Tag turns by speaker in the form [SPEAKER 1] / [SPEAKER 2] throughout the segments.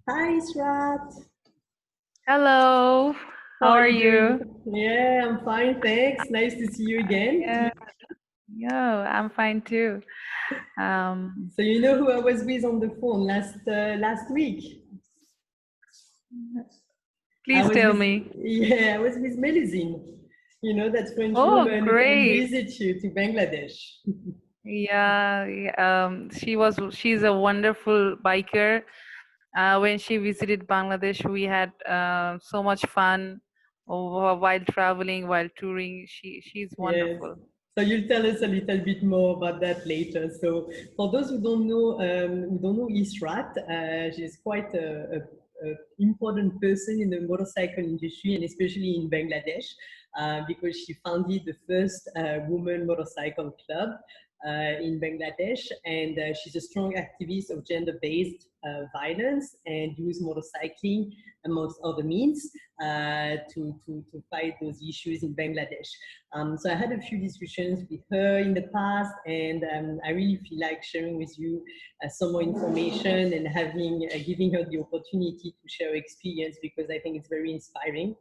[SPEAKER 1] Hi, Israt.
[SPEAKER 2] Hello,
[SPEAKER 1] How
[SPEAKER 2] how
[SPEAKER 1] are
[SPEAKER 2] are
[SPEAKER 1] you
[SPEAKER 2] you?
[SPEAKER 1] doing? Yeah, I'm fine, thanks. Nice to see you again.
[SPEAKER 2] Yeah, yeah, I'm fine too. Um,
[SPEAKER 1] So you know who I was with on the phone last week? I
[SPEAKER 2] Please
[SPEAKER 1] was
[SPEAKER 2] tell
[SPEAKER 1] with
[SPEAKER 2] me.
[SPEAKER 1] I was with Melusine. You know that French
[SPEAKER 2] Oh,
[SPEAKER 1] woman who came
[SPEAKER 2] great.
[SPEAKER 1] visit you to Bangladesh.
[SPEAKER 2] Yeah, she's a wonderful biker. When she visited Bangladesh, we had so much fun while traveling, while touring. She's
[SPEAKER 1] Yes.
[SPEAKER 2] wonderful.
[SPEAKER 1] So you'll tell us a little bit more about that later. So for those who don't know Israt, she's quite a important person in the motorcycle industry and especially in Bangladesh, because she founded the first woman motorcycle club in Bangladesh, and she's a strong activist of gender-based violence and use motorcycling amongst other means to fight those issues in Bangladesh. So I had a few discussions with her in the past, and I really feel like sharing with you some more information and having giving her the opportunity to share her experience because I think it's very inspiring.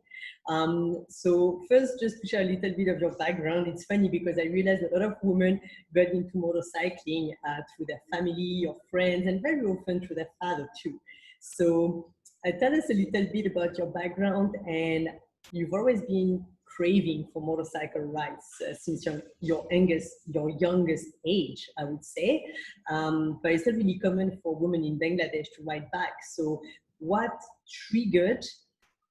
[SPEAKER 1] So first, just to share a little bit of your background, it's funny because I realized a lot of women got into motorcycling through their family or friends, and very often through their father too. So tell us a little bit about your background, and you've always been craving for motorcycle rides since your youngest age, I would say. But it's not really common for women in Bangladesh to ride bikes. So what triggered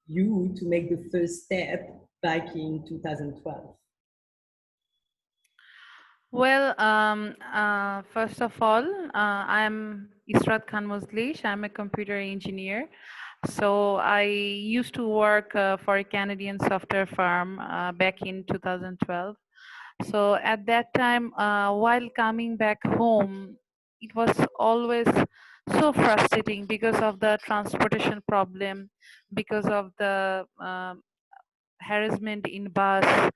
[SPEAKER 1] you to make the first step back in 2012?
[SPEAKER 2] First of all, I'm Israt Khan Muslish. I'm a computer engineer. So I used to work for a Canadian software firm back in 2012. So at that time, while coming back home, it was always so frustrating because of the transportation problem, because of the harassment in bus.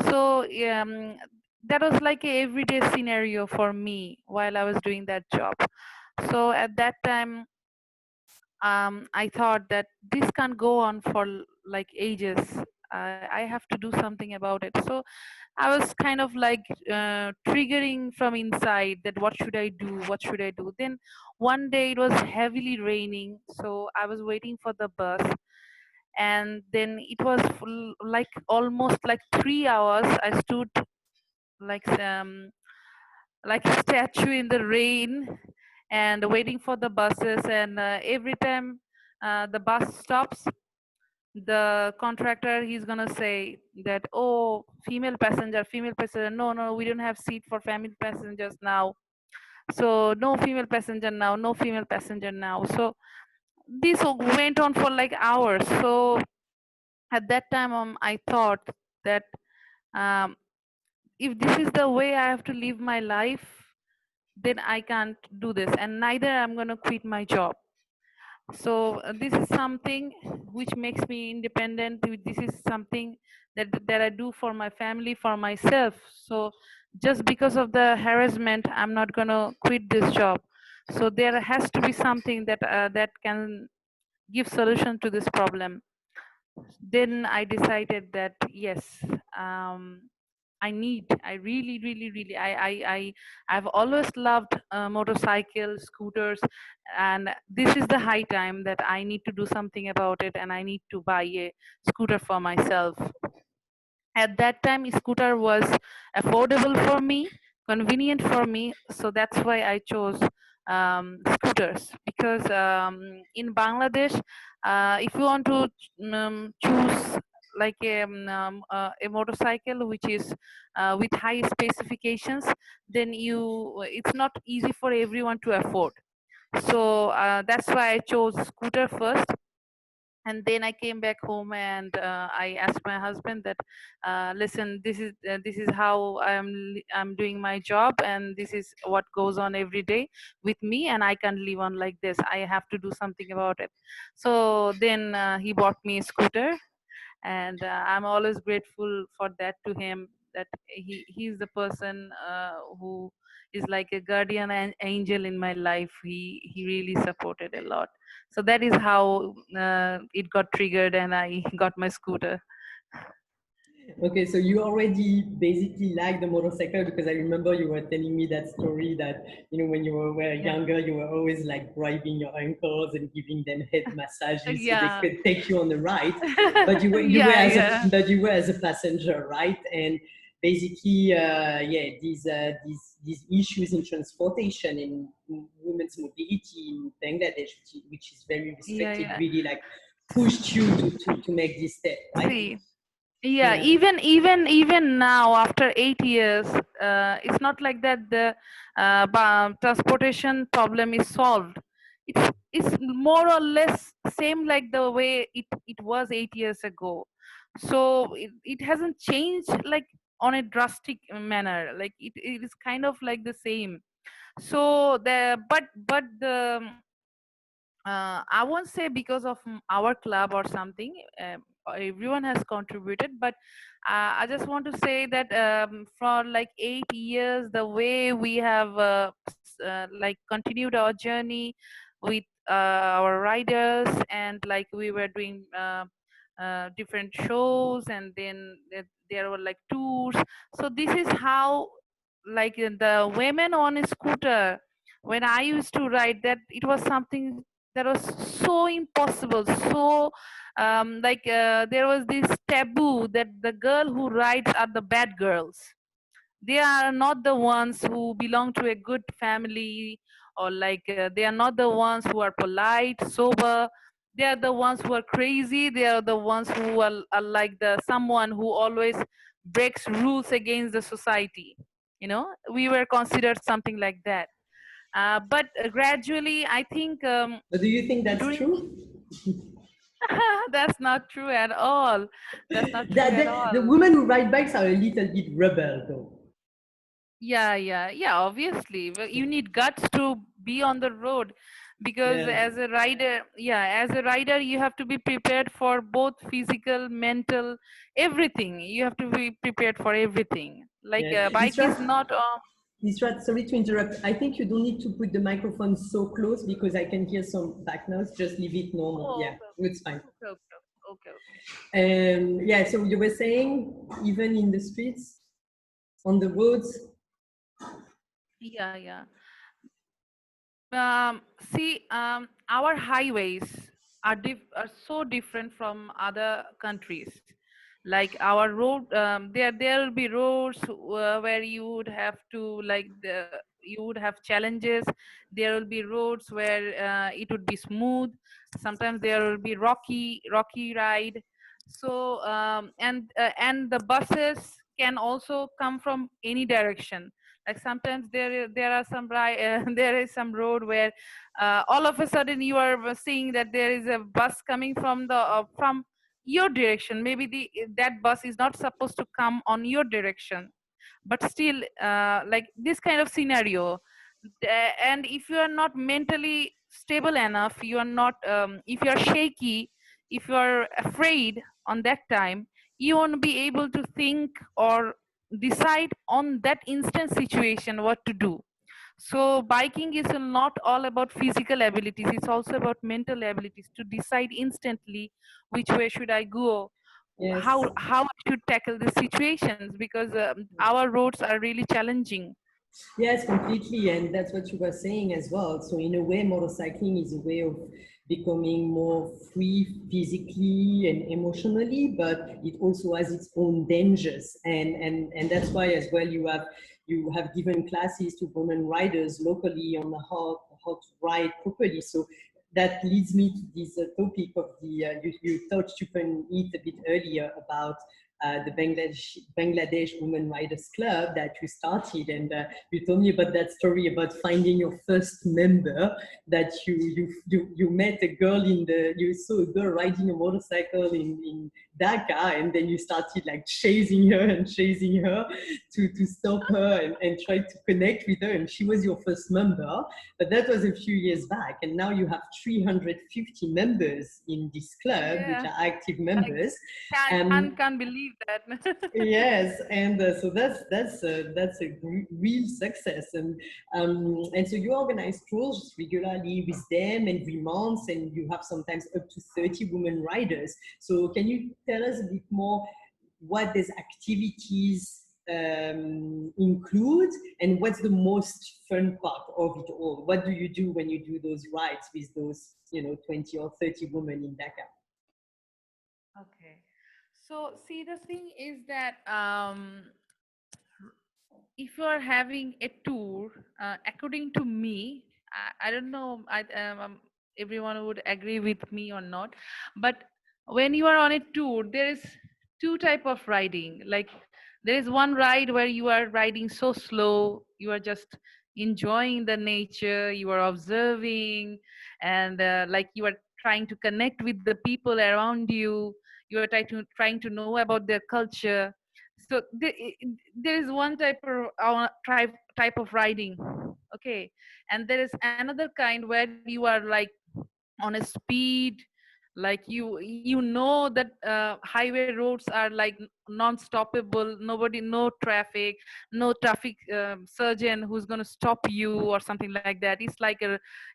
[SPEAKER 2] So that was like a everyday scenario for me while I was doing that job. So at that time, I thought that this can't go on for like ages. I have to do something about it. So I was kind of like triggering from inside that what should I do? What should I do? Then one day it was heavily raining, so I was waiting for the bus, and then it was full, like almost like 3 hours. I stood like like a statue in the rain and waiting for the buses, and every time the bus stops, the contractor, he's gonna say that, oh, female passenger, no, no, we don't have seat for female passengers now, so no female passenger now, no female passenger now. So this went on for like hours. So at that time, I thought that um, if this is the way I have to live my life, then I can't do this, and neither I'm going to quit my job. So this is something which makes me independent. This is something that I do for my family, for myself. So just because of the harassment, I'm not going to quit this job. So there has to be something that can give solution to this problem. Then I decided that yes, um, I really, really, really, I've always loved motorcycles, scooters, and this is the high time that I need to do something about it, and I need to buy a scooter for myself. At that time, scooter was affordable for me, convenient for me, so that's why I chose scooters. Because in Bangladesh, if you want to choose like a motorcycle which is with high specifications, then it's not easy for everyone to afford. So that's why I chose scooter first, and then I came back home, and I asked my husband that, listen, this is how I'm doing my job, and this is what goes on every day with me, and I can't live on like this. I have to do something about it. So then he bought me a scooter, and I'm always grateful for that to him, that he's the person who is like a guardian and angel in my life. He really supported a lot. So that is how it got triggered and I got my scooter.
[SPEAKER 1] Okay, so you already basically like the motorcycle because I remember you were telling me that story that when you were
[SPEAKER 2] Yeah.
[SPEAKER 1] younger, you were always like bribing your uncles and giving them head massages so they
[SPEAKER 2] Yeah.
[SPEAKER 1] could take you on the ride. But
[SPEAKER 2] Yeah, yeah.
[SPEAKER 1] you were as a passenger, right? And basically, yeah, these issues in transportation in women's mobility in Bangladesh, which is very
[SPEAKER 2] Yeah,
[SPEAKER 1] restricted,
[SPEAKER 2] yeah.
[SPEAKER 1] really like pushed you to make this step, right?
[SPEAKER 2] See, yeah,
[SPEAKER 1] Yeah.
[SPEAKER 2] even now after 8 years, it's not like that the transportation problem is solved. It's more or less same like the way it was 8 years ago. So it hasn't changed like on a drastic manner. Like it is kind of like the same. So the but the I won't say because of our club or something. Everyone has contributed, but I just want to say that for like 8 years, the way we have like continued our journey with our riders, and like we were doing different shows, and then there were like tours. So this is how like the women on a scooter, when I used to ride that, it was something that was so impossible. So there was this taboo that the girl who rides are the bad girls. They are not the ones who belong to a good family, or like they are not the ones who are polite, sober. They are the ones who are crazy. They are the ones who are like the someone who always breaks rules against the society. We were considered something like that. But gradually, I think
[SPEAKER 1] But do you think that's
[SPEAKER 2] during
[SPEAKER 1] true?
[SPEAKER 2] that's not true at all. That's not true at
[SPEAKER 1] The
[SPEAKER 2] all.
[SPEAKER 1] women who ride bikes are a little bit rebel, though.
[SPEAKER 2] Yeah, yeah, yeah. Obviously, you need guts to be on the road, because
[SPEAKER 1] Yeah.
[SPEAKER 2] as a rider, yeah, as a rider, you have to be prepared for both physical, mental, everything. You have to be prepared for everything. Like
[SPEAKER 1] Yeah.
[SPEAKER 2] a bike is not.
[SPEAKER 1] Israt, sorry to interrupt. I think you don't need to put the microphone so close because I can hear some back noise. Just leave it normal.
[SPEAKER 2] Oh,
[SPEAKER 1] Yeah, it's fine.
[SPEAKER 2] okay, okay, okay, okay.
[SPEAKER 1] And yeah, so you were saying, even in the streets, on the roads.
[SPEAKER 2] Yeah, yeah. See, our highways are so different from other countries. Like our road, there will be roads where you would have to you would have challenges. There will be roads where it would be smooth. Sometimes there will be rocky ride. So and the buses can also come from any direction. Like sometimes there are some there is some road where all of a sudden you are seeing that there is a bus coming from the from your direction. Maybe that bus is not supposed to come on your direction, but still like this kind of scenario. And if you are not mentally stable enough, you are not if you are shaky, if you are afraid on that time, you won't be able to think or decide on that instant situation what to do. So biking is not all about physical abilities, it's also about mental abilities to decide instantly which way should I go,
[SPEAKER 1] Yes.
[SPEAKER 2] how I should tackle the situations, because our roads are really challenging.
[SPEAKER 1] Yes, completely. And that's what you were saying as well. So, in a way, motorcycling is a way of becoming more free physically and emotionally, but it also has its own dangers. And that's why, as well, you have given classes to women riders locally on how to ride properly. So, that leads me to this topic of you touched upon it a bit earlier about the Bangladesh Women Riders Club that you started, and you told me about that story about finding your first member. That you met a girl you saw a girl riding a motorcycle in Dhaka, and then you started like chasing her to stop her and try to connect with her, and she was your first member. But that was a few years back, and now you have 350 members in this club, which
[SPEAKER 2] Yeah,
[SPEAKER 1] are active
[SPEAKER 2] I
[SPEAKER 1] members.
[SPEAKER 2] can't
[SPEAKER 1] Um,
[SPEAKER 2] believe believe that.
[SPEAKER 1] Yes, and so that's a real success, and so you organize tours regularly with them every month, and you have sometimes up to 30 women riders. So can you tell us a bit more what these activities include, and what's the most fun part of it all? What do you do when you do those rides with those 20 or 30 women in Dakar?
[SPEAKER 2] Okay. So see, the thing is that if you are having a tour, according to me, I don't know, everyone would agree with me or not, but when you are on a tour, there is two type of riding. Like there is one ride where you are riding so slow, you are just enjoying the nature, you are observing, and like you are trying to connect with the people around you. You are trying to know about their culture. So there is one type of riding, okay, and there is another kind where you are like on a speed, like you know that highway roads are like non-stoppable, nobody, no traffic, no traffic surgeon who's going to stop you or something like that. It's like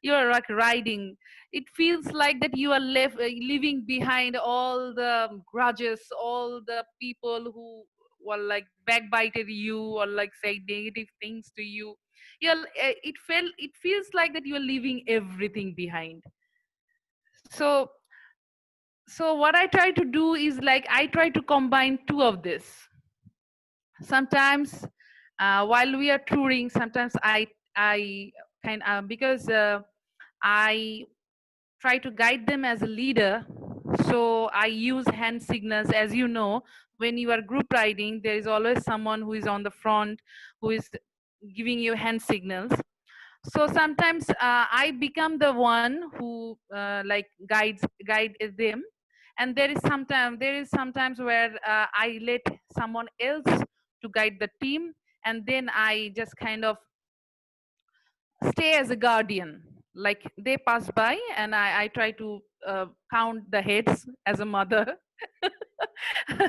[SPEAKER 2] you're like riding. It feels like that you are left leaving behind all the grudges, all the people who were like backbited you or like say negative things to you. It feels like that you are leaving everything behind. So what I try to do is like I try to combine two of this. Sometimes while we are touring, sometimes I kind because I try to guide them as a leader. So I use hand signals. As you know, when you are group riding, there is always someone who is on the front who is giving you hand signals. So sometimes I become the one who like guide them, and there is sometimes where I let someone else to guide the team, and then I just kind of stay as a guardian. Like they pass by and I try to count the heads as a mother.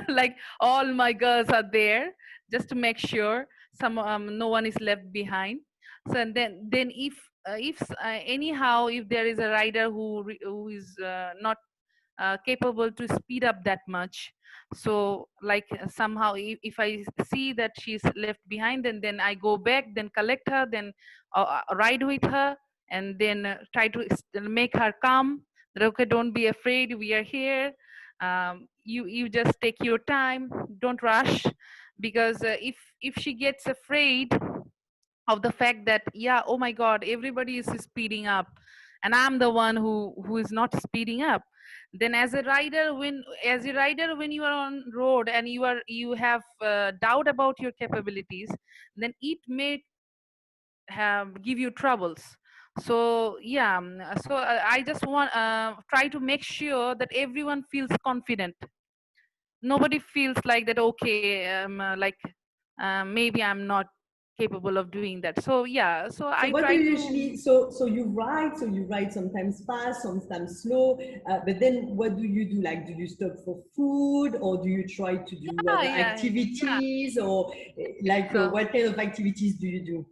[SPEAKER 2] Like all my girls are there just to make sure no one is left behind. So and then if anyhow if there is a rider who is not capable to speed up that much, so like somehow if I see that she's left behind, then I go back, then collect her, then ride with her, and then try to make her calm, that okay, don't be afraid, we are here. You just take your time, don't rush, because if she gets afraid of the fact that, yeah, oh my god, everybody is speeding up and I'm the one who is not speeding up, then as a rider when you are on road and you have doubt about your capabilities, then it may have give you troubles. So yeah, so I just want try to make sure that everyone feels confident. Nobody feels like that, okay, like maybe I'm not capable of doing that. So yeah, so
[SPEAKER 1] So
[SPEAKER 2] I
[SPEAKER 1] what do
[SPEAKER 2] try
[SPEAKER 1] you
[SPEAKER 2] to.
[SPEAKER 1] usually, so you ride sometimes fast, sometimes slow, but then what do you do? Like, do you stop for food, or do you try to do
[SPEAKER 2] Yeah,
[SPEAKER 1] other
[SPEAKER 2] yeah.
[SPEAKER 1] activities, or like
[SPEAKER 2] So
[SPEAKER 1] what kind of activities do you do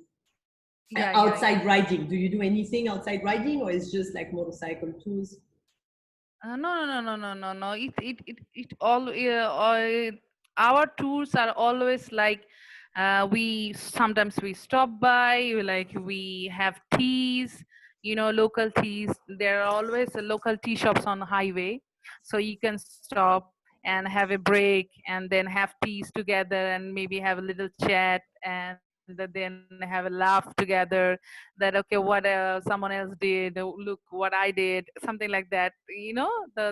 [SPEAKER 2] yeah.
[SPEAKER 1] outside riding? Do you do anything outside riding, or it's just like motorcycle tours?
[SPEAKER 2] No. It all our tours are always like we sometimes we stop by, we have teas, local teas. There are always local tea shops on the highway, so you can stop and have a break and then have teas together and maybe have a little chat and then have a laugh together, that okay, what someone else did, look what I did, something like that,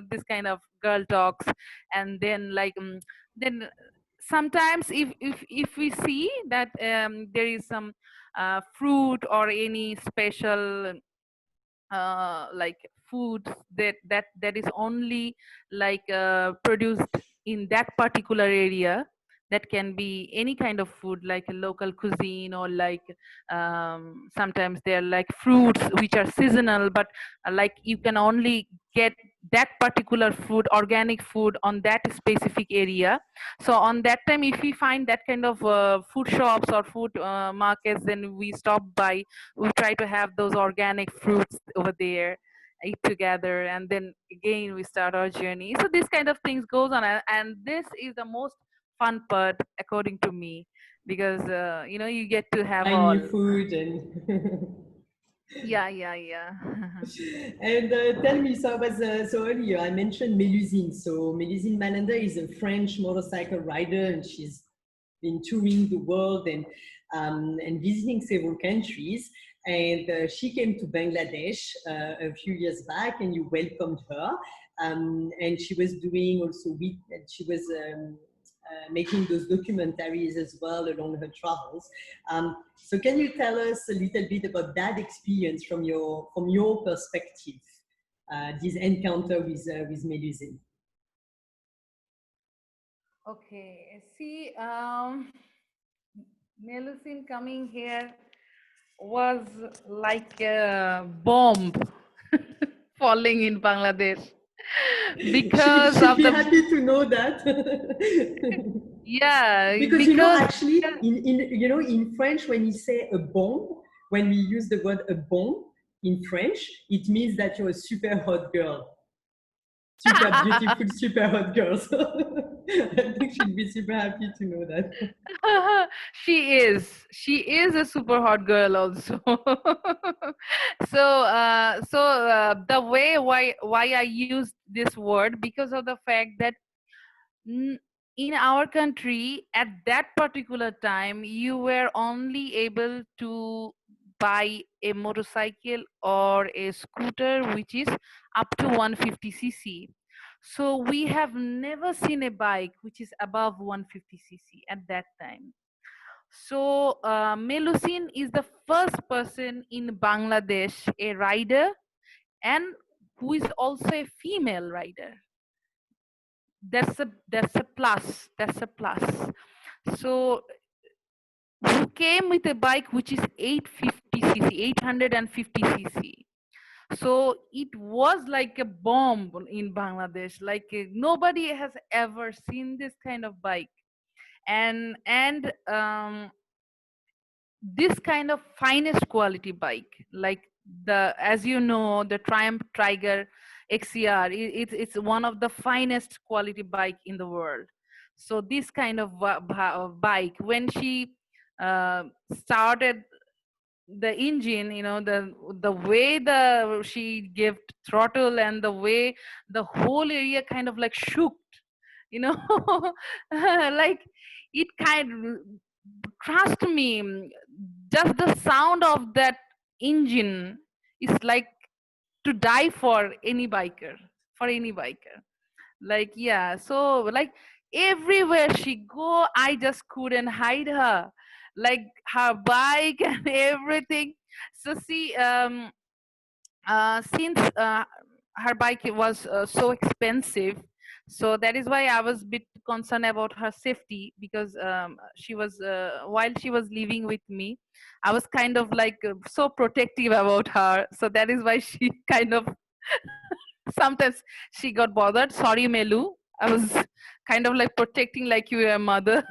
[SPEAKER 2] this kind of girl talks. And then then sometimes if we see that there is some fruit or any special like food that is only like produced in that particular area, that can be any kind of food like a local cuisine, or like sometimes they're like fruits which are seasonal, but like you can only get that particular food, organic food on that specific area. So on that time, if we find that kind of food shops or food markets, then we stop by, we try to have those organic fruits over there, eat together, and then again we start our journey. So this kind of things goes on, and this is the most fun part according to me, because you get to have
[SPEAKER 1] Trying
[SPEAKER 2] all.
[SPEAKER 1] new food and
[SPEAKER 2] Yeah, yeah, yeah.
[SPEAKER 1] and tell me, so I was so earlier I mentioned Mélusine. So Mélusine Malander is a French motorcycle rider, and she's been touring the world and visiting several countries. And she came to Bangladesh a few years back, and you welcomed her. And she was doing also she was making those documentaries as well along her travels. So can you tell us a little bit about that experience from your perspective, this encounter with Mélusine?
[SPEAKER 2] Okay, see, Melusine coming here was like a bomb falling in Bangladesh because
[SPEAKER 1] She'll
[SPEAKER 2] of
[SPEAKER 1] be
[SPEAKER 2] the,
[SPEAKER 1] happy to know that.
[SPEAKER 2] yeah,
[SPEAKER 1] Because
[SPEAKER 2] because
[SPEAKER 1] actually in French, when you say a bomb, when we use the word a bomb in French, it means that you're a super hot girl, super beautiful, super hot girl. So I think she'd be super happy to know that.
[SPEAKER 2] she is a super hot girl also. So the way why I use this word, because of the fact that N- in our country at that particular time, you were only able to buy a motorcycle or a scooter which is up to 150 cc. So we have never seen a bike which is above 150 cc at that time. So Melusine is the first person in Bangladesh, a rider, and who is also a female rider. That's a plus, that's a plus. So who came with a bike which is 850 cc, 850 cc. So it was like a bomb in Bangladesh, like nobody has ever seen this kind of bike. And this kind of finest quality bike, like, the as you know, the Triumph Tiger XCR, it's one of the finest quality bike in the world. So this kind of bike, when she started the engine, the way she gave throttle, and the way the whole area kind of like shook, you know like, it trust me, just the sound of that engine is like to die for any biker, for any biker. Like, yeah, so like everywhere she go, I just couldn't hide her, like her bike and everything. So see, since her bike was so expensive, so that is why I was a bit concerned about her safety, because she was while she was living with me, I was kind of like so protective about her. So that is why she kind of sometimes she got bothered. Sorry, Melu, I was kind of like protecting like you were a mother.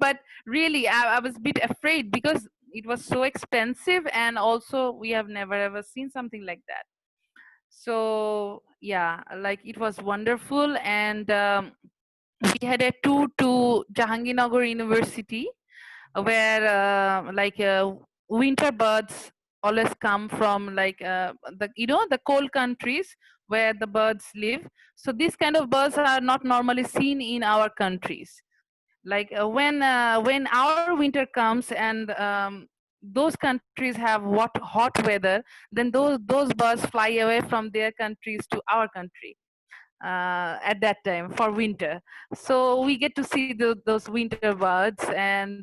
[SPEAKER 2] But really, I was a bit afraid, because it was so expensive, and also we have never ever seen something like that. So yeah, like, it was wonderful. And we had a tour to Jahangirnagar University, where winter birds always come from, like, the cold countries where the birds live. So these kind of birds are not normally seen in our countries. Like, when our winter comes, and those countries have hot weather, then those birds fly away from their countries to our country at that time for winter. So we get to see those winter birds. And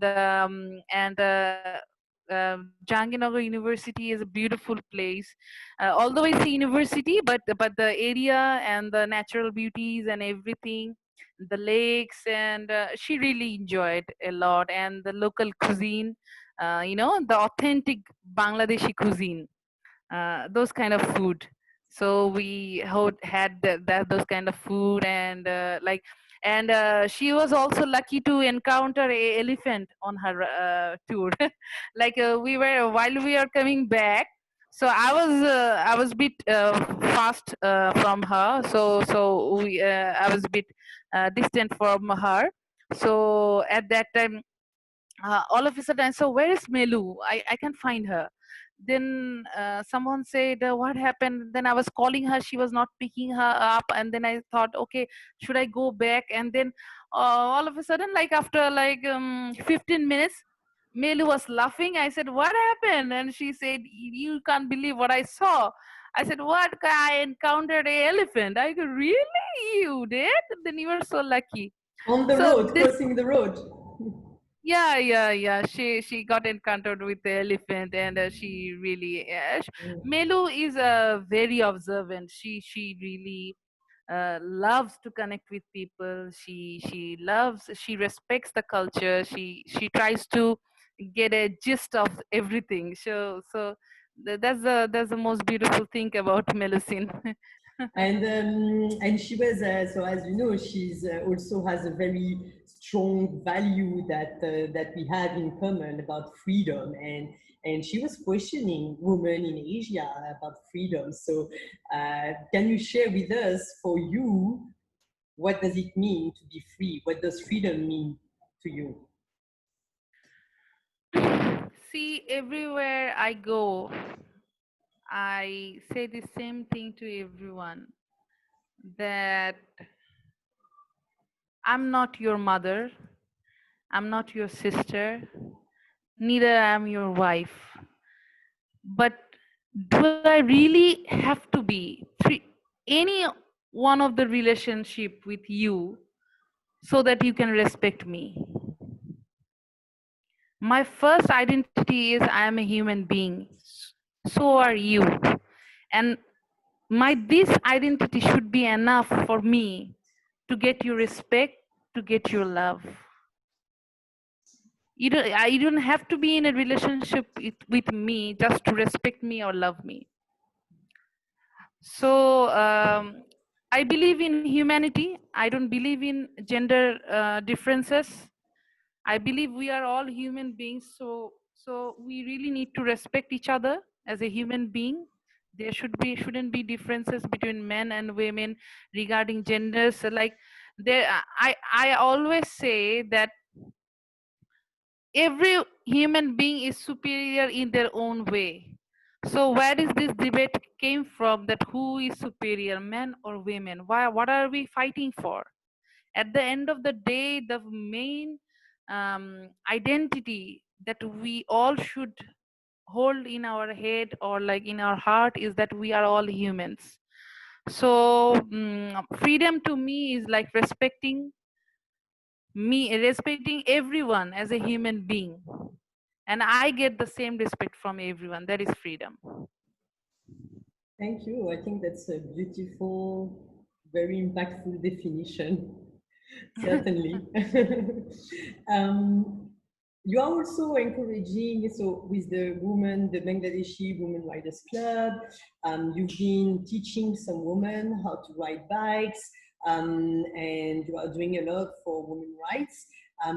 [SPEAKER 2] Jahangirnagar University is a beautiful place. Although it's a university, but the area and the natural beauties and everything, the lakes, and she really enjoyed a lot. And the local cuisine, the authentic Bangladeshi cuisine, those kind of food. So we had those kind of food, and she was also lucky to encounter a elephant on her tour. Like we were while we are coming back, so I was a bit fast from her, so I was a bit distant from her. So at that time, all of a sudden I saw, where is Melu? I can't find her. Then someone said, what happened? Then I was calling her, she was not picking her up, and then I thought, okay, should I go back? And then all of a sudden, like after 15 minutes, Melu was laughing. I said, what happened? And she said, you can't believe what I saw. I said, what? I encountered a elephant. I go, really? You did? Then you were so lucky.
[SPEAKER 1] On the
[SPEAKER 2] So
[SPEAKER 1] road,
[SPEAKER 2] this,
[SPEAKER 1] crossing the road.
[SPEAKER 2] yeah. She got encountered with the elephant, and she really, Melu is very observant. She really loves to connect with people. She respects the culture. She tries to get a gist of everything. That's the most beautiful thing about Melusine.
[SPEAKER 1] And she was so, as you know, she's also has a very strong value that we have in common about freedom, and she was questioning women in Asia about freedom. So can you share with us, for you, what does it mean to be free? What does freedom mean to you?
[SPEAKER 2] See, everywhere I go, I say the same thing to everyone, that I'm not your mother, I'm not your sister, neither am your wife. But do I really have to be any one of the relationship with you so that you can respect me? My first identity is I am a human being. So are you. And my this identity should be enough for me to get your respect, to get your love. You don't have to be in a relationship with me just to respect me or love me. So I believe in humanity. I don't believe in gender differences. I believe we are all human beings. So we really need to respect each other as a human being. There shouldn't be differences between men and women regarding genders. Like there, I always say that every human being is superior in their own way. So where is this debate came from, that who is superior, men or women? Why? What are we fighting for? At the end of the day, the main identity that we all should hold in our head or like in our heart is that we are all humans. So freedom to me is like respecting everyone as a human being, and I get the same respect from everyone. That is freedom.
[SPEAKER 1] Thank you. I think that's a beautiful, very impactful definition. Certainly. um, you are also encouraging, so with the Bangladeshi Women Riders Club, you've been teaching some women how to ride bikes, and you are doing a lot for women rights. I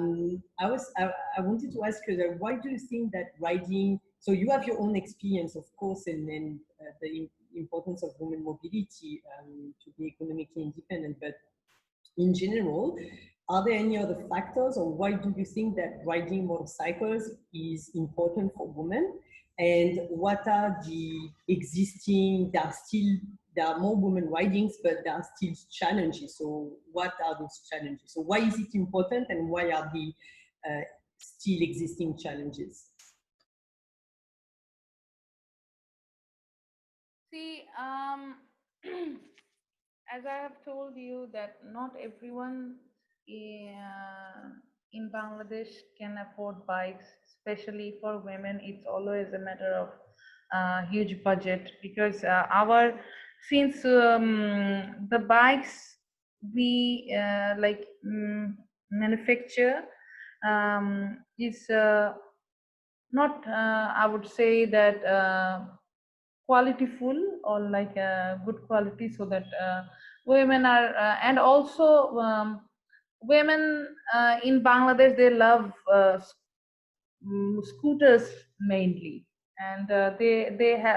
[SPEAKER 1] wanted to ask you that, why do you think that riding, so you have your own experience, of course, and the importance of women mobility to be economically independent, but in general, are there any other factors, or why do you think that riding motorcycles is important for women? And what are the existing, there are more women ridings, but there are still challenges. So what are those challenges? So why is it important, and why are the still existing challenges?
[SPEAKER 2] See, as I have told you, that not everyone in Bangladesh can afford bikes, especially for women. It's always a matter of huge budget, because since the bikes we manufacture is not, I would say that. qualityful or like good quality, so that women are and also women in Bangladesh, they love scooters mainly, and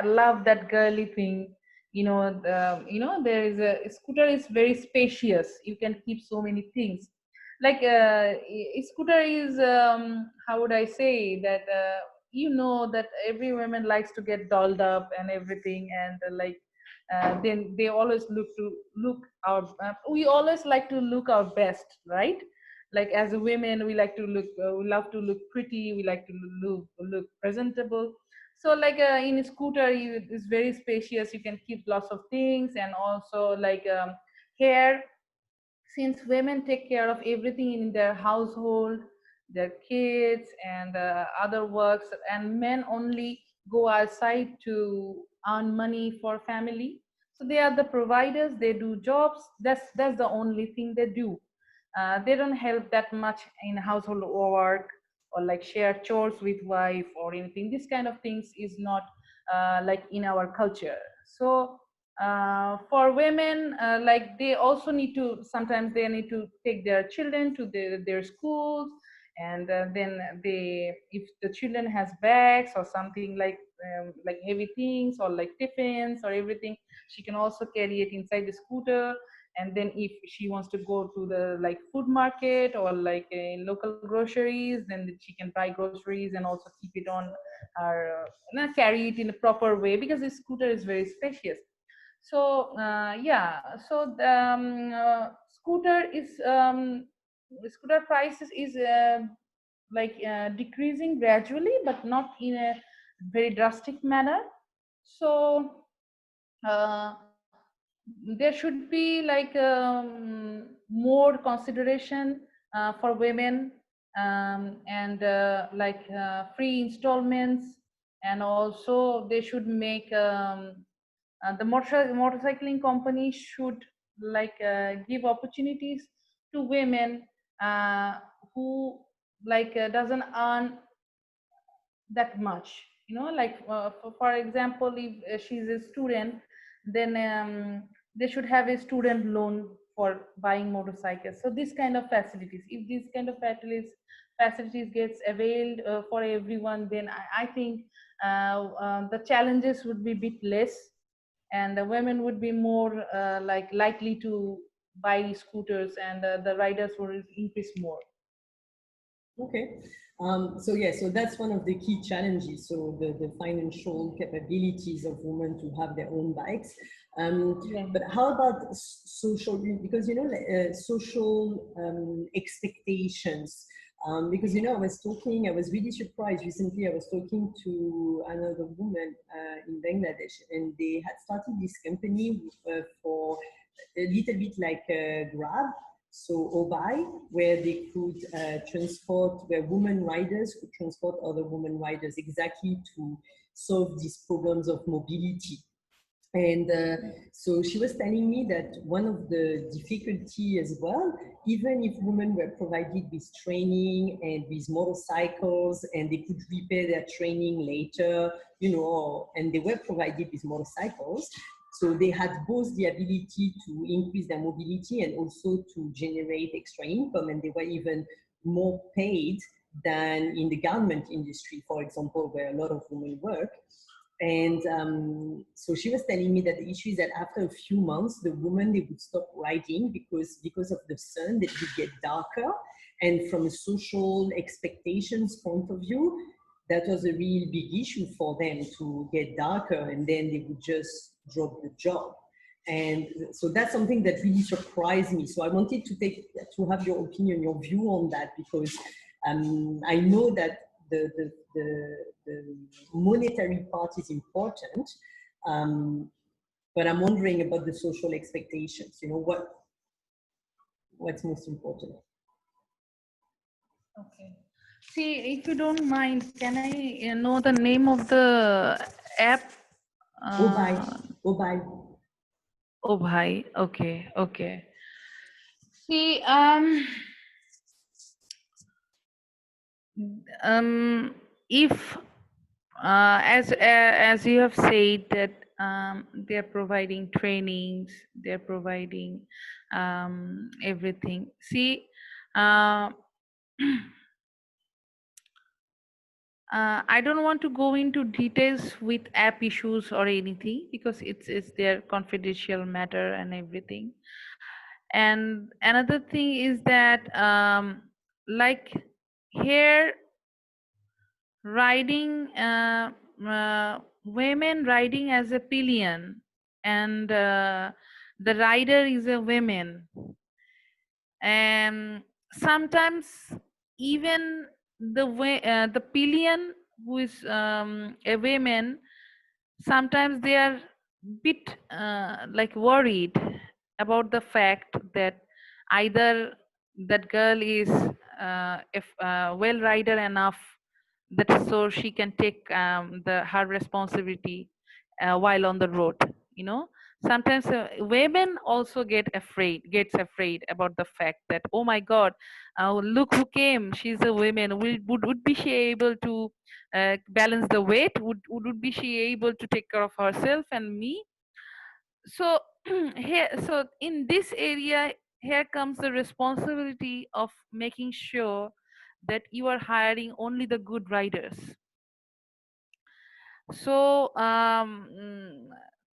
[SPEAKER 2] love that girly thing. There is a scooter is very spacious. You can keep so many things. Like scooter is how would I say that? That every woman likes to get dolled up and everything, and then they always look our. We always like to look our best, right? Like as a women, we love to look pretty, we like to look presentable. So like in a scooter, it's very spacious. You can keep lots of things, and also like hair, since women take care of everything in their household, their kids and other works, and men only go outside to earn money for family. So they are the providers, they do jobs. That's the only thing they do. They don't help that much in household work, or like share chores with wife or anything. This kind of things is not like in our culture. So for women, like they also need to, sometimes they need to take their children to their schools, and then they, if the children has bags or something like heavy things or like tiffins or everything, she can also carry it inside the scooter. And then if she wants to go to the like food market or like in local groceries, then she can buy groceries and also keep it on her, not carry it in a proper way, because the scooter is very spacious. So yeah, so the scooter prices is decreasing gradually, but not in a very drastic manner. So uh, there should be like more consideration for women, and free installments. And also they should make the motorcycling company should give opportunities to women uh, who doesn't earn that much. For example, if she's a student, then they should have a student loan for buying motorcycles. So this kind of facilities, if these kind of facilities gets availed for everyone, then I think the challenges would be a bit less, and the women would be more likely to buy scooters, and the riders will increase more.
[SPEAKER 1] Okay. So yeah, so that's one of the key challenges. So the financial capabilities of women to have their own bikes.
[SPEAKER 2] Yeah.
[SPEAKER 1] But how about social? Because social expectations. Because I was really surprised recently. I was talking to another woman in Bangladesh, and they had started this company for a little bit like Grab, so Obai, where they could where women riders could transport other women riders, exactly to solve these problems of mobility. And so she was telling me that one of the difficulty as well, even if women were provided with training and with motorcycles, and they could repair their training later, and they were provided with motorcycles, so they had both the ability to increase their mobility and also to generate extra income, and they were even more paid than in the garment industry, for example, where a lot of women work. And so she was telling me that the issue is that after a few months, the women, they would stop riding because of the sun, that would get darker. And from a social expectations point of view, that was a real big issue for them, to get darker, and then they would just drop the job. And so that's something that really surprised me. So I wanted to have your opinion, your view on that, because I know that the monetary part is important, but I'm wondering about the social expectations. What's most important?
[SPEAKER 2] Okay. See, if you don't mind, can I know the name of the app?
[SPEAKER 1] Oh, bye.
[SPEAKER 2] Uh,
[SPEAKER 1] Oh, bye.
[SPEAKER 2] oh, bhai. Okay, okay. See, um, if As you have said that they're providing trainings, they're providing everything. See, uh, I don't want to go into details with app issues or anything because it's their confidential matter and everything. And another thing is that like here riding women riding as a pillion, and the rider is a woman, and sometimes even the pillion who is a woman, sometimes they are bit like worried about the fact that either that girl is if well rider enough that so she can take the her responsibility while on the road, you know. Sometimes women also gets afraid about the fact that, oh my god, look who came, she's a woman, would be she able to balance the weight, would be she able to take care of herself and me. So here, so in this area, here comes the responsibility of making sure that you are hiring only the good riders. So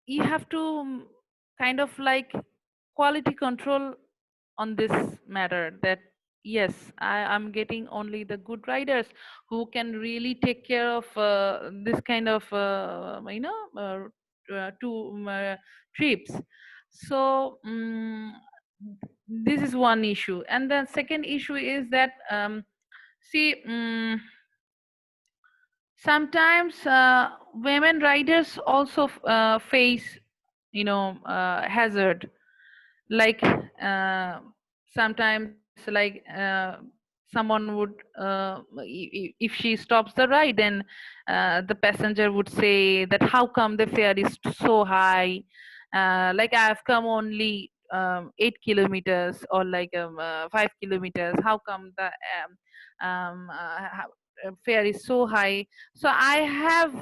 [SPEAKER 2] you have to kind of like quality control on this matter, that yes, I'm getting only the good riders who can really take care of this kind of two trips. So this is one issue, and the second issue is that see sometimes women riders also face, you know, hazard, like sometimes like someone would if she stops the ride, then the passenger would say that how come the fare is so high, like I've come only 8 kilometers or like 5 kilometers, how come the fare is so high. So I have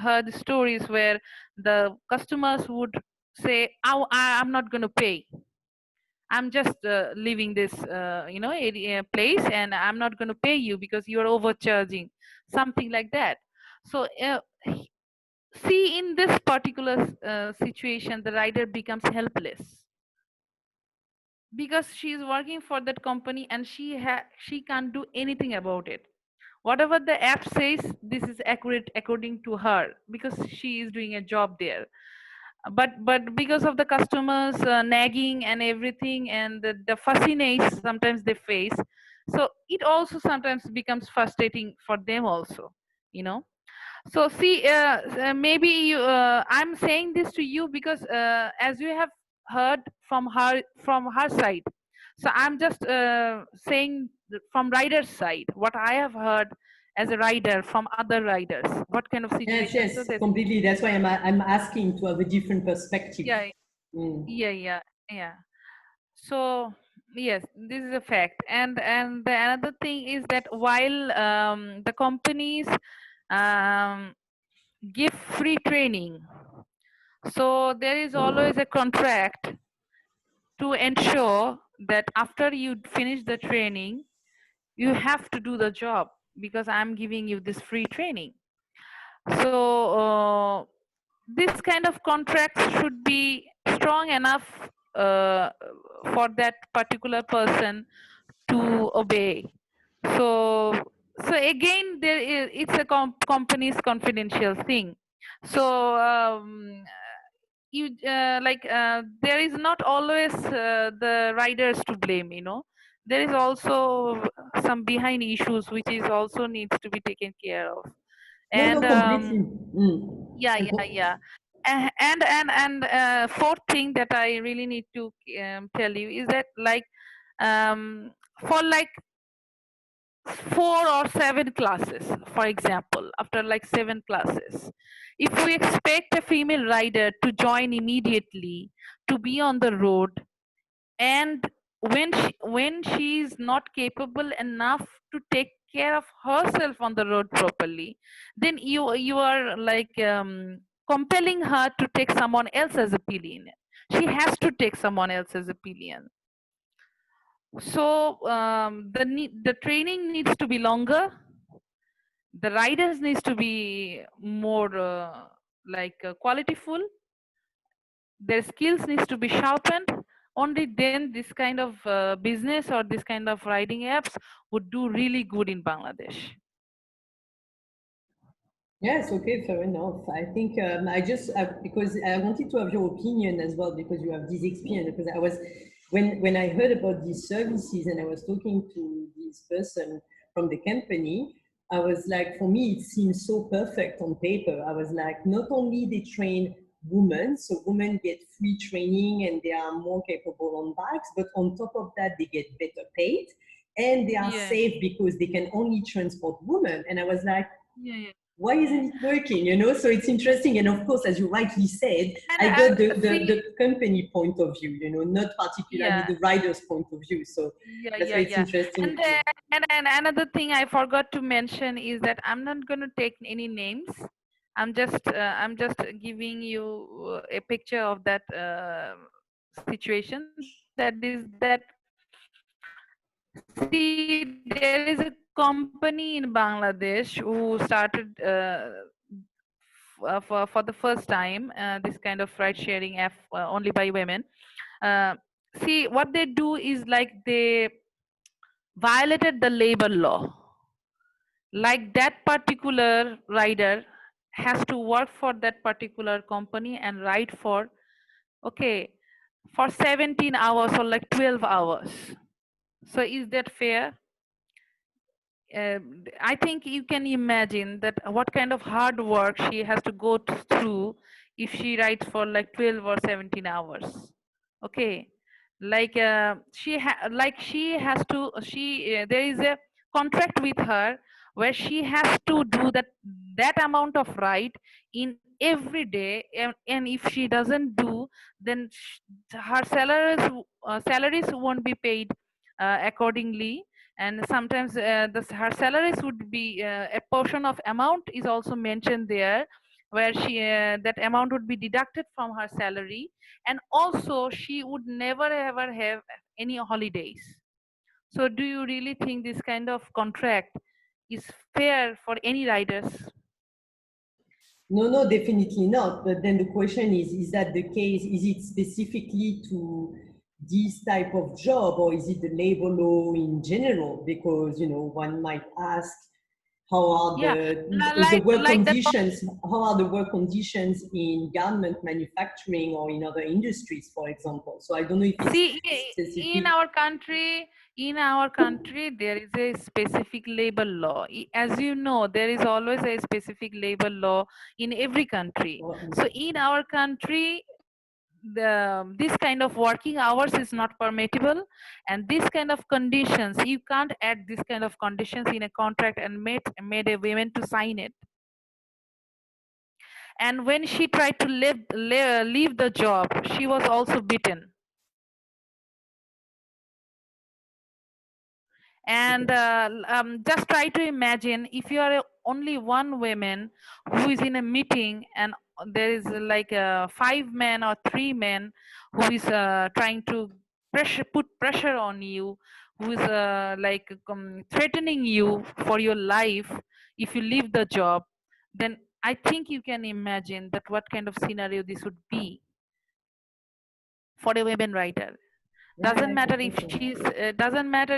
[SPEAKER 2] heard stories where the customers would say, oh, I'm not going to pay, I'm just leaving this place, and I'm not going to pay you because you're overcharging, something like that. So see, in this particular situation, the rider becomes helpless because she is working for that company and she can't do anything about it. Whatever the app says, this is accurate according to her because she is doing a job there. But because of the customers nagging and everything, and the fussiness sometimes they face, so it also sometimes becomes frustrating for them also, you know. So see, maybe I'm saying this to you because as you have heard from her side, so I'm just saying from rider's side what I have heard as a rider from other riders, what kind of
[SPEAKER 1] Yes,
[SPEAKER 2] situation. So
[SPEAKER 1] yes,
[SPEAKER 2] that,
[SPEAKER 1] completely. That's why I'm asking to have a different perspective.
[SPEAKER 2] yeah,
[SPEAKER 1] Mm.
[SPEAKER 2] yeah. So yes, this is a fact. And the another thing is that while the companies um, give free training, so there is always a contract to ensure that after you finish the training, you have to do the job because I'm giving you this free training. So this kind of contracts should be strong enough uh, for that particular person to obey. So so again, there is, it's a company's confidential thing. So you there is not always the riders to blame, you know. There is also some behind issues which is also needs to be taken care of.
[SPEAKER 1] No, no,
[SPEAKER 2] And
[SPEAKER 1] completely. Mm.
[SPEAKER 2] yeah,
[SPEAKER 1] And
[SPEAKER 2] yeah, yeah. And fourth thing that I really need to tell you is that like for like 4 or 7 classes, for example, after like 7 classes, if we expect a female rider to join immediately to be on the road, and when she is not capable enough to take care of herself on the road properly, then you are like compelling her to take someone else as a pillion. She has to take someone else as a pillion. So the training needs to be longer. The riders needs to be more qualityful. Their skills needs to be sharpened. Only then this kind of business or this kind of riding apps would do really good in Bangladesh.
[SPEAKER 1] Yes, okay, fair enough. I think because I wanted to have your opinion as well because you have this experience. Because I was when I heard about these services and I was talking to this person from the company, I was like, for me, it seems so perfect on paper. I was like, not only they train women, so women get free training and they are more capable on bikes, but on top of that, they get better paid and they are
[SPEAKER 2] Yeah.
[SPEAKER 1] safe because they can only transport women. And I was like,
[SPEAKER 2] Yeah, yeah.
[SPEAKER 1] why isn't it working? So it's interesting. And of course, as you rightly said, I got
[SPEAKER 2] And see,
[SPEAKER 1] the company point of view, not particularly
[SPEAKER 2] yeah,
[SPEAKER 1] the rider's point of view. So
[SPEAKER 2] yeah,
[SPEAKER 1] that's
[SPEAKER 2] yeah,
[SPEAKER 1] why it's
[SPEAKER 2] yeah.
[SPEAKER 1] interesting
[SPEAKER 2] And
[SPEAKER 1] to.
[SPEAKER 2] and another thing I forgot to mention is that I'm not going to take any names. I'm just giving you a picture of that situation. That is that, see, there is a company in Bangladesh who started for the first time this kind of ride sharing app only by women. Uh, See, what they do is like they violated the labor law. Like that particular rider has to work for that particular company and ride for, okay, for 17 hours or like 12 hours. So is that fair? I think you can imagine that what kind of hard work she has to go through if she writes for like 12 or 17 hours. Okay, like she has to there is a contract with her where she has to do that amount of ride in every day, and if she doesn't do, then her salaries won't be paid accordingly. And sometimes her salaries would be a portion of amount is also mentioned there, where that amount would be deducted from her salary, and also she would never ever have any holidays. So do you really think this kind of contract is fair for any riders?
[SPEAKER 1] No, no, definitely not. But then the question is that the case? Is it specifically to this type of job or is it the labor law in general? Because, one might ask, how are
[SPEAKER 2] Yeah,
[SPEAKER 1] the work
[SPEAKER 2] like that.
[SPEAKER 1] conditions, how are the work conditions in garment manufacturing or in other industries, for example? So I don't know if it's
[SPEAKER 2] See,
[SPEAKER 1] specific.
[SPEAKER 2] in our country, there is a specific labor law. As you know, there is always a specific labor law in every country. So in our country, this kind of working hours is not permissible, and this kind of conditions, you can't add this kind of conditions in a contract and made a woman to sign it. And when she tried to leave the job, she was also beaten. And just try to imagine if you are only one woman who is in a meeting, and there is five men or three men who is trying to put pressure on you, who is threatening you for your life if you leave the job, then I think you can imagine that what kind of scenario this would be for a women writer.
[SPEAKER 1] Yeah,
[SPEAKER 2] Doesn't matter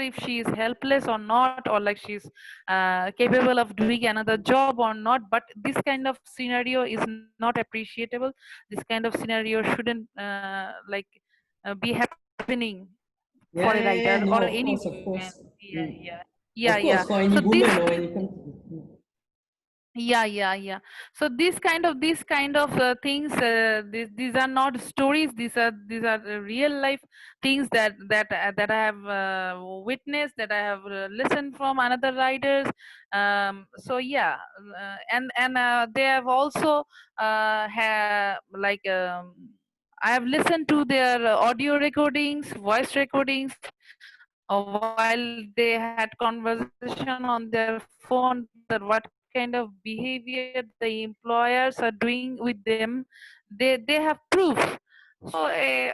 [SPEAKER 2] if she is helpless or not, or like she's capable of doing another job or not, but this kind of scenario is not appreciable. This kind of scenario shouldn't be happening for a writer or
[SPEAKER 1] no,
[SPEAKER 2] any
[SPEAKER 1] of course, of
[SPEAKER 2] woman.
[SPEAKER 1] course.
[SPEAKER 2] Yeah,
[SPEAKER 1] Mm.
[SPEAKER 2] yeah,
[SPEAKER 1] Of
[SPEAKER 2] yeah.
[SPEAKER 1] course, for
[SPEAKER 2] So
[SPEAKER 1] any woman or any company.
[SPEAKER 2] yeah. So these kind of things, these are not stories. These are real life things that I have witnessed, that I have listened from another writers. So yeah, and they have also I have listened to their audio recordings, voice recordings. while they had conversation on their phone, that what kind of behavior the employers are doing with them, they have proof. So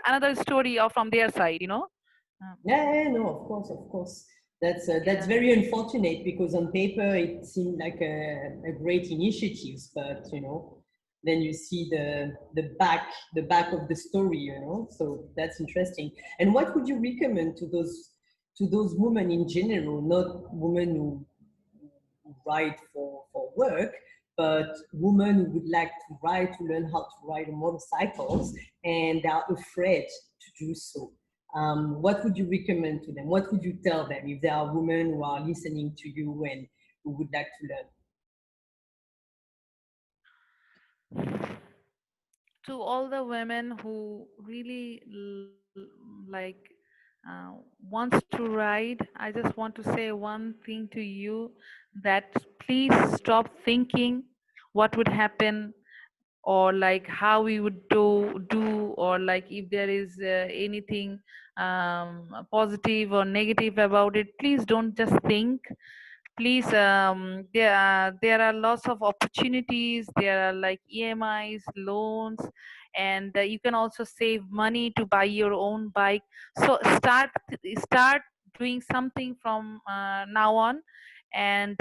[SPEAKER 2] another story of from their side.
[SPEAKER 1] Yeah, no, of course. That's
[SPEAKER 2] Yeah.
[SPEAKER 1] very unfortunate because on paper it seemed like a great initiatives, but then you see the back of the story, So that's interesting. And what would you recommend to those women in general, not women who ride for work, but women who would like to ride, to learn how to ride motorcycles, and are afraid to do so. What would you recommend to them? What would you tell them if there are women who are listening to you and who would like to learn?
[SPEAKER 2] To all the women who really like wants to ride, I just want to say one thing to you, that please stop thinking what would happen, or like how we would do, or like if there is anything positive or negative about it. Please don't just think. Please, there are lots of opportunities. There are like EMIs, loans, and you can also save money to buy your own bike. So start doing something from now on. And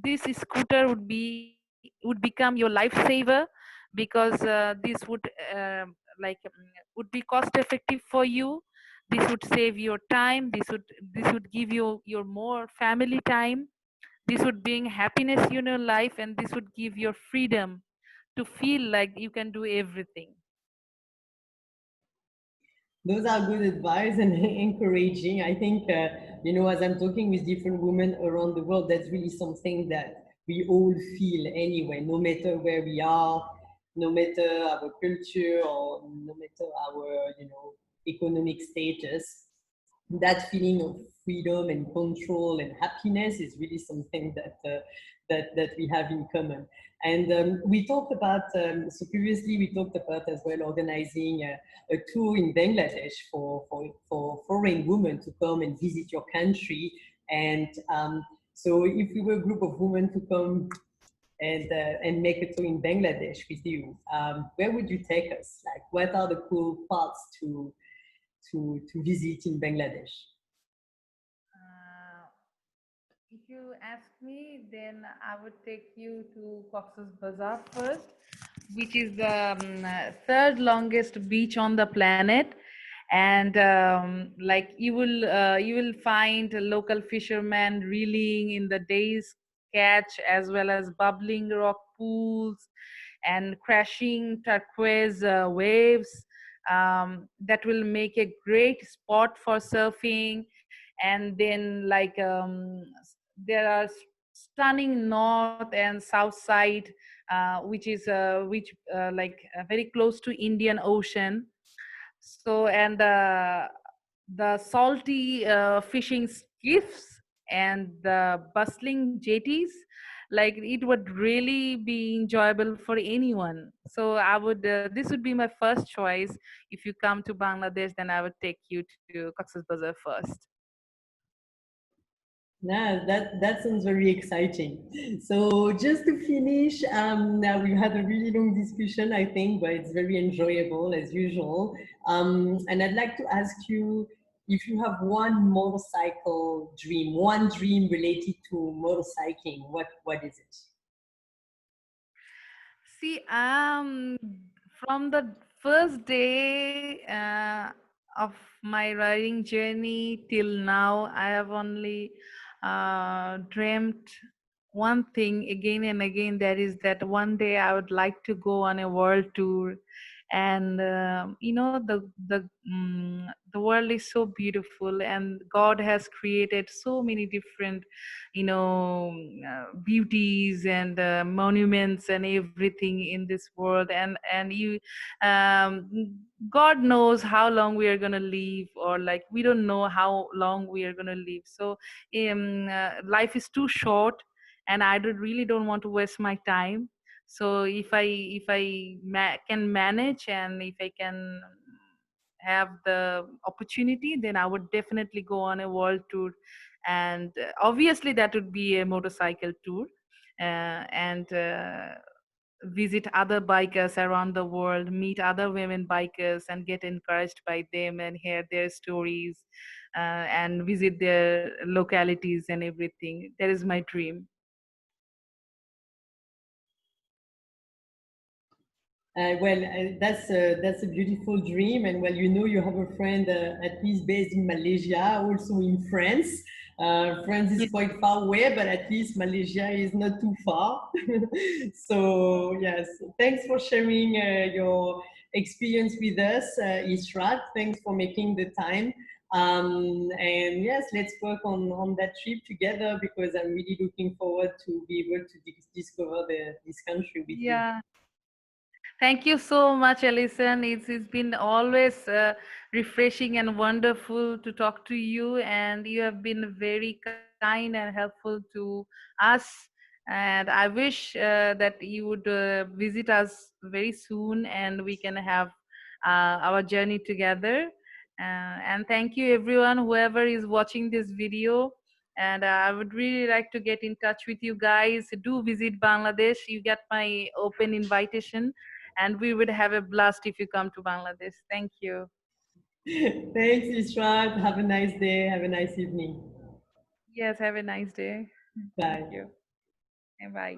[SPEAKER 2] this scooter would become your lifesaver, because this would be cost effective for you. This would save your time. This would give you your more family time. This would bring happiness in your life, and this would give your freedom to feel like you can do everything.
[SPEAKER 1] Those are good advice and encouraging. I think, as I'm talking with different women around the world, that's really something that we all feel anyway, no matter where we are, no matter our culture or no matter our, economic status. That feeling of freedom and control and happiness is really something that we have in common. And we talked about so previously we talked about as well organizing a tour in Bangladesh for foreign women to come and visit your country. And so if we were a group of women to come and make a tour in Bangladesh with you, where would you take us? Like, what are the cool parts to visit in Bangladesh?
[SPEAKER 2] Uh, if you ask me, then I would take you to Cox's Bazar first, which is the third longest beach on the planet. And like you will find local fishermen reeling in the day's catch, as well as bubbling rock pools and crashing turquoise waves that will make a great spot for surfing. And then there are stunning north and south side, which very close to Indian Ocean. So, and the salty fishing skiffs and the bustling jetties, like it would really be enjoyable for anyone. So I would this would be my first choice. If you come to Bangladesh, then I would take you to Cox's Bazar first.
[SPEAKER 1] Yeah, that sounds very exciting. So just to finish, now we had a really long discussion, I think, but it's very enjoyable as usual. And I'd like to ask you if you have one motorcycle dream, one dream related to motorcycling, what is it?
[SPEAKER 2] See, from the first day of my riding journey till now, I have only dreamt one thing again and again. That is that one day I would like to go on a world tour. And the world is so beautiful, and God has created so many different beauties and monuments and everything in this world. And you um, God knows how long we are going to live, or like we don't know how long we are going to live. So life is too short, and I really don't want to waste my time. So if I can manage, and if I can have the opportunity, then I would definitely go on a world tour, and obviously that would be a motorcycle tour, and visit other bikers around the world, meet other women bikers, and get encouraged by them and hear their stories, and visit their localities and everything. That is my dream.
[SPEAKER 1] That's a beautiful dream, and well, you know, you have a friend at least based in Malaysia, also in France. France is
[SPEAKER 2] Yeah.
[SPEAKER 1] quite far away, but at least Malaysia is not too far. So yes, thanks for sharing your experience with us, Israt. Thanks for making the time. And yes, let's work on that trip together because I'm really looking forward to be able to discover this country with you.
[SPEAKER 2] Yeah. Thank you so much, Alison. It's been always refreshing and wonderful to talk to you, and you have been very kind and helpful to us. And I wish that you would visit us very soon, and we can have our journey together. And thank you, everyone, whoever is watching this video. And I would really like to get in touch with you guys. Do visit Bangladesh. You get my open invitation, and we would have a blast if you come to Bangladesh. Thank you.
[SPEAKER 1] Thanks, Israt. Have a nice day. Have a nice evening.
[SPEAKER 2] Yes, have a nice day. Thank
[SPEAKER 1] Bye.
[SPEAKER 2] you. And bye.